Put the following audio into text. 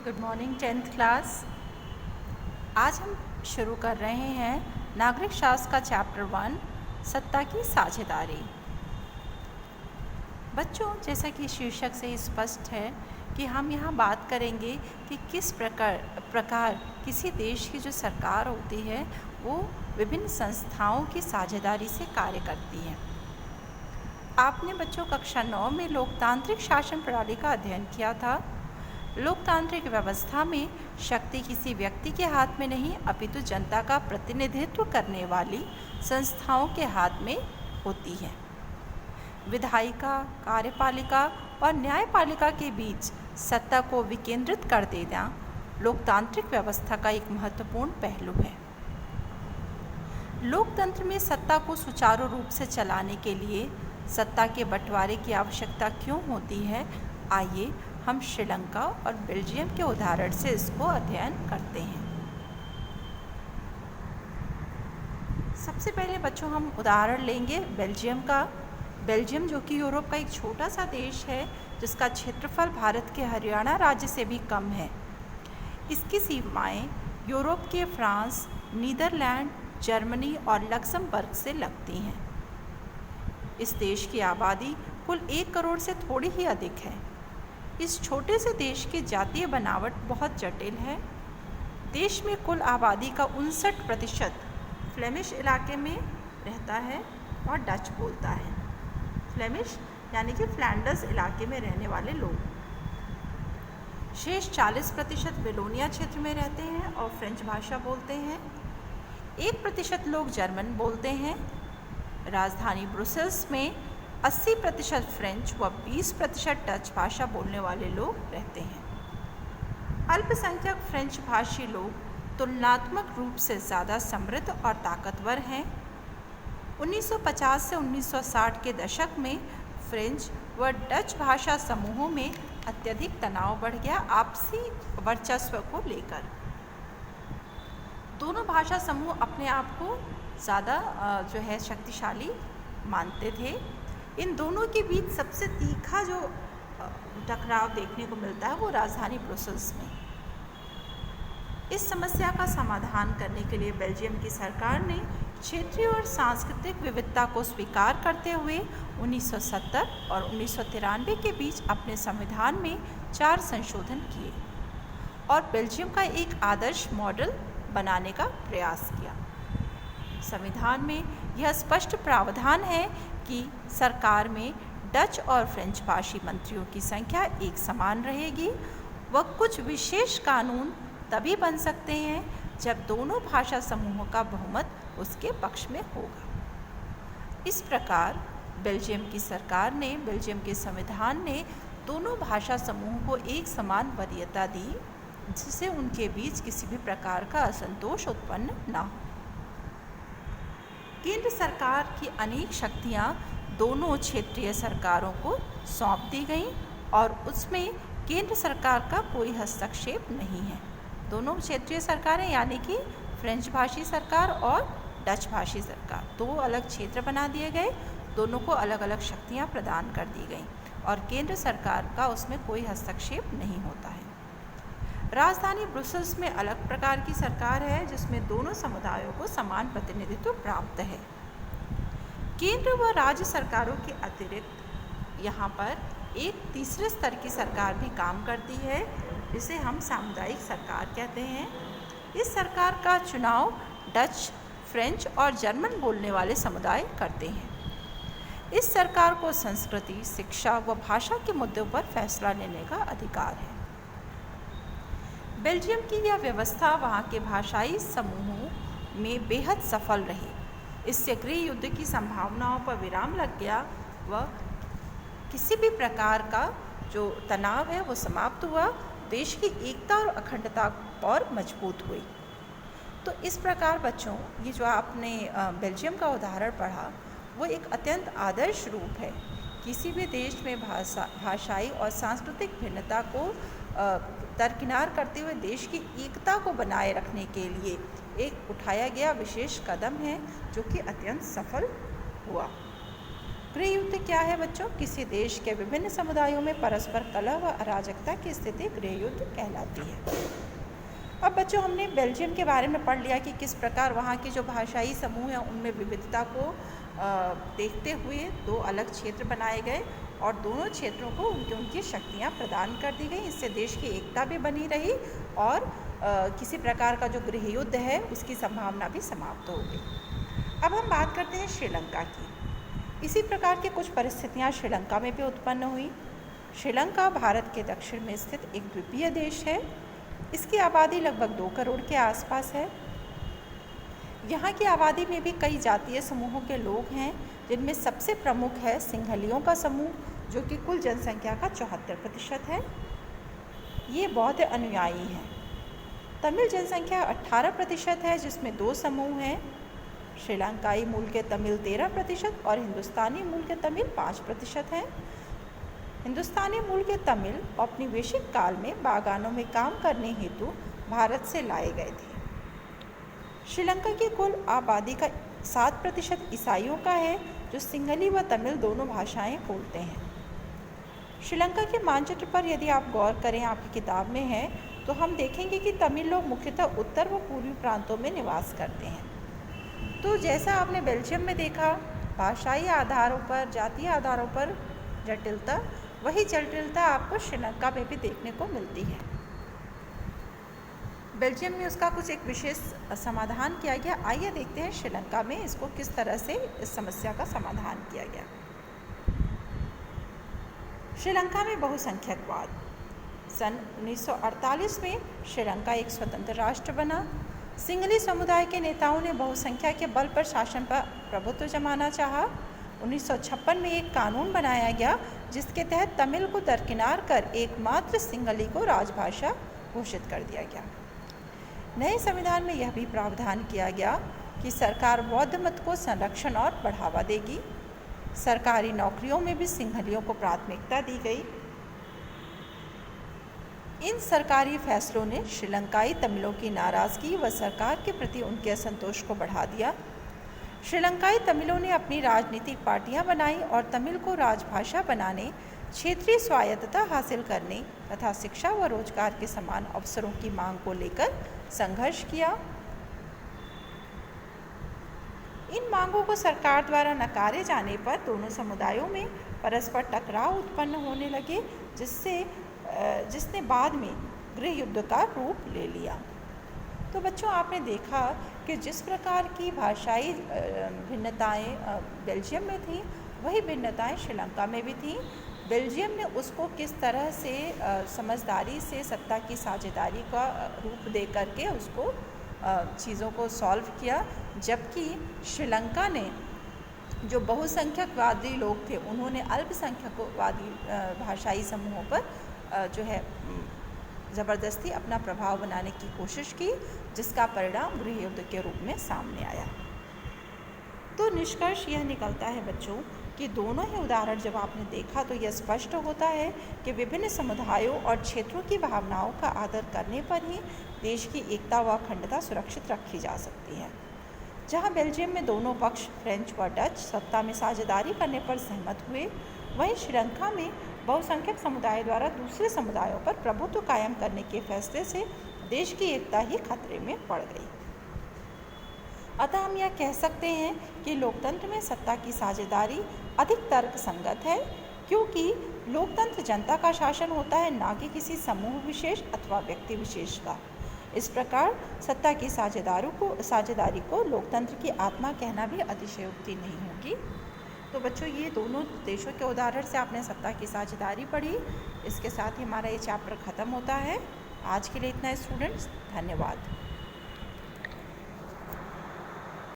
Good morning 10th class. आज हम शुरू कर रहे हैं नागरिक शास्त्र का चैप्टर 1 सत्ता की साझेदारी। बच्चों, जैसा कि शीर्षक से स्पष्ट है कि हम यहाँ बात करेंगे कि किस प्रकार किसी देश की जो सरकार होती है वो विभिन्न संस्थाओं की साझेदारी से कार्य करती है। आपने बच्चों कक्षा 9 में लोकतांत्रिक शासन प्रणाली का अध्ययन किया था। लोकतांत्रिक व्यवस्था में शक्ति किसी व्यक्ति के हाथ में नहीं अपितु जनता का प्रतिनिधित्व करने वाली संस्थाओं के हाथ में होती है। विधायिका, कार्यपालिका और न्यायपालिका के बीच सत्ता को विकेंद्रित कर देना लोकतांत्रिक व्यवस्था का एक महत्वपूर्ण पहलू है। लोकतंत्र में सत्ता को सुचारू रूप से चलाने के लिए सत्ता के बंटवारे की आवश्यकता क्यों होती है, आइए हम श्रीलंका और बेल्जियम के उदाहरण से इसको अध्ययन करते हैं। सबसे पहले बच्चों हम उदाहरण लेंगे बेल्जियम का। बेल्जियम जो कि यूरोप का एक छोटा सा देश है जिसका क्षेत्रफल भारत के हरियाणा राज्य से भी कम है। इसकी सीमाएं यूरोप के फ्रांस, नीदरलैंड, जर्मनी और लक्समबर्ग से लगती हैं। इस देश की आबादी कुल 1 करोड़ से थोड़ी ही अधिक है। इस छोटे से देश की जातीय बनावट बहुत जटिल है। देश में कुल आबादी का 59% फ्लेमिश इलाके में रहता है और डच बोलता है। फ्लेमिश यानी कि फ्लैंडर्स इलाके में रहने वाले लोग। शेष 40% वेलोनिया क्षेत्र में रहते हैं और फ्रेंच भाषा बोलते हैं। 1% लोग जर्मन बोलते हैं। राजधानी ब्रुसेल्स में 80% फ्रेंच व 20% डच भाषा बोलने वाले लोग रहते हैं। अल्पसंख्यक फ्रेंच भाषी लोग तुलनात्मक रूप से ज़्यादा समृद्ध और ताकतवर हैं। 1950 से 1960 के दशक में फ्रेंच व डच भाषा समूहों में अत्यधिक तनाव बढ़ गया आपसी वर्चस्व को लेकर। दोनों भाषा समूह अपने आप को ज़्यादा शक्तिशाली मानते थे। इन दोनों के बीच सबसे तीखा जो टकराव देखने को मिलता है वो राजधानी ब्रुसेल्स में। इस समस्या का समाधान करने के लिए बेल्जियम की सरकार ने क्षेत्रीय और सांस्कृतिक विविधता को स्वीकार करते हुए 1970 और 1993 के बीच अपने संविधान में 4 संशोधन किए और बेल्जियम का एक आदर्श मॉडल बनाने का प्रयास किया। संविधान में यह स्पष्ट प्रावधान है कि सरकार में डच और फ्रेंच भाषी मंत्रियों की संख्या एक समान रहेगी। वह कुछ विशेष कानून तभी बन सकते हैं जब दोनों भाषा समूहों का बहुमत उसके पक्ष में होगा। इस प्रकार बेल्जियम की सरकार ने, बेल्जियम के संविधान ने दोनों भाषा समूहों को एक समान वरीयता दी जिससे उनके बीच किसी भी प्रकार का असंतोष उत्पन्न न हो। केंद्र सरकार की अनेक शक्तियां दोनों क्षेत्रीय सरकारों को सौंप दी गईं और उसमें केंद्र सरकार का कोई हस्तक्षेप नहीं है। दोनों क्षेत्रीय सरकारें यानी कि फ्रेंच भाषी सरकार और डच भाषी सरकार 2 अलग क्षेत्र बना दिए गए, दोनों को अलग अलग शक्तियां प्रदान कर दी गईं और केंद्र सरकार का उसमें कोई हस्तक्षेप नहीं होता है। राजधानी ब्रुसेल्स में अलग प्रकार की सरकार है जिसमें दोनों समुदायों को समान प्रतिनिधित्व प्राप्त है। केंद्र व राज्य सरकारों के अतिरिक्त यहाँ पर एक तीसरे स्तर की सरकार भी काम करती है जिसे हम सामुदायिक सरकार कहते हैं। इस सरकार का चुनाव डच, फ्रेंच और जर्मन बोलने वाले समुदाय करते हैं। इस सरकार को संस्कृति, शिक्षा व भाषा के मुद्दों पर फैसला लेने का अधिकार है। बेल्जियम की यह व्यवस्था वहाँ के भाषाई समूहों में बेहद सफल रही। इससे गृह युद्ध की संभावनाओं पर विराम लग गया व किसी भी प्रकार का जो तनाव है वो समाप्त हुआ। देश की एकता और अखंडता और मजबूत हुई। तो इस प्रकार बच्चों, ये जो आपने बेल्जियम का उदाहरण पढ़ा वो एक अत्यंत आदर्श रूप है। किसी भी देश में भाषाई और सांस्कृतिक भिन्नता को दरकिनार करते हुए देश की एकता को बनाए रखने के लिए एक उठाया गया विशेष कदम है जो कि अत्यंत सफल हुआ। गृह युद्ध क्या है बच्चों? किसी देश के विभिन्न समुदायों में परस्पर कलह व अराजकता की स्थिति गृह युद्ध कहलाती है। अब बच्चों हमने बेल्जियम के बारे में पढ़ लिया कि किस प्रकार वहाँ के जो भाषाई समूह हैं उनमें विविधता को देखते हुए दो अलग क्षेत्र बनाए गए और दोनों क्षेत्रों को उनकी शक्तियाँ प्रदान कर दी गई। इससे देश की एकता भी बनी रही और किसी प्रकार का जो गृह युद्ध है उसकी संभावना भी समाप्त हो गई। अब हम बात करते हैं श्रीलंका की। इसी प्रकार की कुछ परिस्थितियाँ श्रीलंका में भी उत्पन्न हुई। श्रीलंका भारत के दक्षिण में स्थित एक द्वीपीय देश है। इसकी आबादी लगभग 2 करोड़ के आसपास है। यहाँ की आबादी में भी कई जातीय समूहों के लोग हैं, जिनमें सबसे प्रमुख है सिंहलियों का समूह जो कि कुल जनसंख्या का 74% है। ये बौद्ध अनुयायी हैं। तमिल जनसंख्या 18% है, जिसमें 2 समूह हैं, श्रीलंकाई मूल के तमिल 13% और हिंदुस्तानी मूल के तमिल 5% हैं। हिंदुस्तानी मूल के तमिल औपनिवेशिक काल में बागानों में काम करने हेतु भारत से लाए गए थे। श्रीलंका की कुल आबादी का 7% ईसाइयों का है, जो सिंहली व तमिल दोनों भाषाएं बोलते हैं। श्रीलंका के मानचित्र पर यदि आप गौर करें, आपकी किताब में है, तो हम देखेंगे कि तमिल लोग मुख्यतः उत्तर व पूर्वी प्रांतों में निवास करते हैं। तो जैसा आपने बेल्जियम में देखा, भाषाई आधारों पर, जातीय आधारों पर जटिलता, वही जटिलता आपको श्रीलंका में भी देखने को मिलती है। बेल्जियम में उसका कुछ एक विशेष समाधान किया गया। आइए देखते हैं श्रीलंका में इसको किस तरह से इस समस्या का समाधान किया गया। श्रीलंका में बहुसंख्यकवाद। सन 1948 में श्रीलंका एक स्वतंत्र राष्ट्र बना। सिंहली समुदाय के नेताओं ने बहुसंख्या के बल पर शासन पर प्रभुत्व जमाना चाहा। 1956 में एक कानून बनाया गया जिसके तहत तमिल को दरकिनार कर एकमात्र सिंहली को राजभाषा घोषित कर दिया गया। नए संविधान में यह भी प्रावधान किया गया कि सरकार बौद्ध मत को संरक्षण और बढ़ावा देगी। सरकारी नौकरियों में भी सिंहलियों को प्राथमिकता दी गई। इन सरकारी फैसलों ने श्रीलंकाई तमिलों की नाराज़गी व सरकार के प्रति उनके असंतोष को बढ़ा दिया। श्रीलंकाई तमिलों ने अपनी राजनीतिक पार्टियां बनाई और तमिल को राजभाषा बनाने, क्षेत्रीय स्वायत्तता हासिल करने तथा शिक्षा व रोजगार के समान अवसरों की मांग को लेकर संघर्ष किया। इन मांगों को सरकार द्वारा नकारे जाने पर दोनों समुदायों में परस्पर टकराव उत्पन्न होने लगे, जिसने बाद में गृह युद्ध का रूप ले लिया। तो बच्चों, आपने देखा कि जिस प्रकार की भाषाई भिन्नताएं बेल्जियम में थीं, वही भिन्नताएं श्रीलंका में भी थीं। बेल्जियम ने उसको किस तरह से समझदारी से सत्ता की साझेदारी का रूप दे करके उसको चीज़ों को सॉल्व किया, जबकि श्रीलंका ने जो बहुसंख्यकवादी लोग थे उन्होंने अल्पसंख्यकवादी भाषाई समूहों पर जो है ज़बरदस्ती अपना प्रभाव बनाने की कोशिश की, जिसका परिणाम गृह युद्ध के रूप में सामने आया। तो निष्कर्ष यह निकलता है बच्चों कि दोनों ही उदाहरण जब आपने देखा तो यह स्पष्ट होता है कि विभिन्न समुदायों और क्षेत्रों की भावनाओं का आदर करने पर ही देश की एकता व अखंडता सुरक्षित रखी जा सकती है। जहां बेल्जियम में दोनों पक्ष फ्रेंच व डच सत्ता में साझेदारी करने पर सहमत हुए, वहीं श्रीलंका में बहुसंख्यक समुदाय द्वारा दूसरे समुदायों पर प्रभुत्व कायम करने के फैसले से देश की एकता ही खतरे में पड़ गई। अतः हम यह कह सकते हैं कि लोकतंत्र में सत्ता की साझेदारी अधिक तर्कसंगत है, क्योंकि लोकतंत्र जनता का शासन होता है, ना कि किसी समूह विशेष अथवा व्यक्ति विशेष का। इस प्रकार सत्ता की साझेदारी को लोकतंत्र की आत्मा कहना भी अतिशयोक्ति नहीं होगी। तो बच्चों, ये दोनों देशों के उदाहरण से आपने सत्ता की साझेदारी पढ़ी। इसके साथ ही हमारा ये चैप्टर ख़त्म होता है। आज के लिए इतना स्टूडेंट्स, धन्यवाद।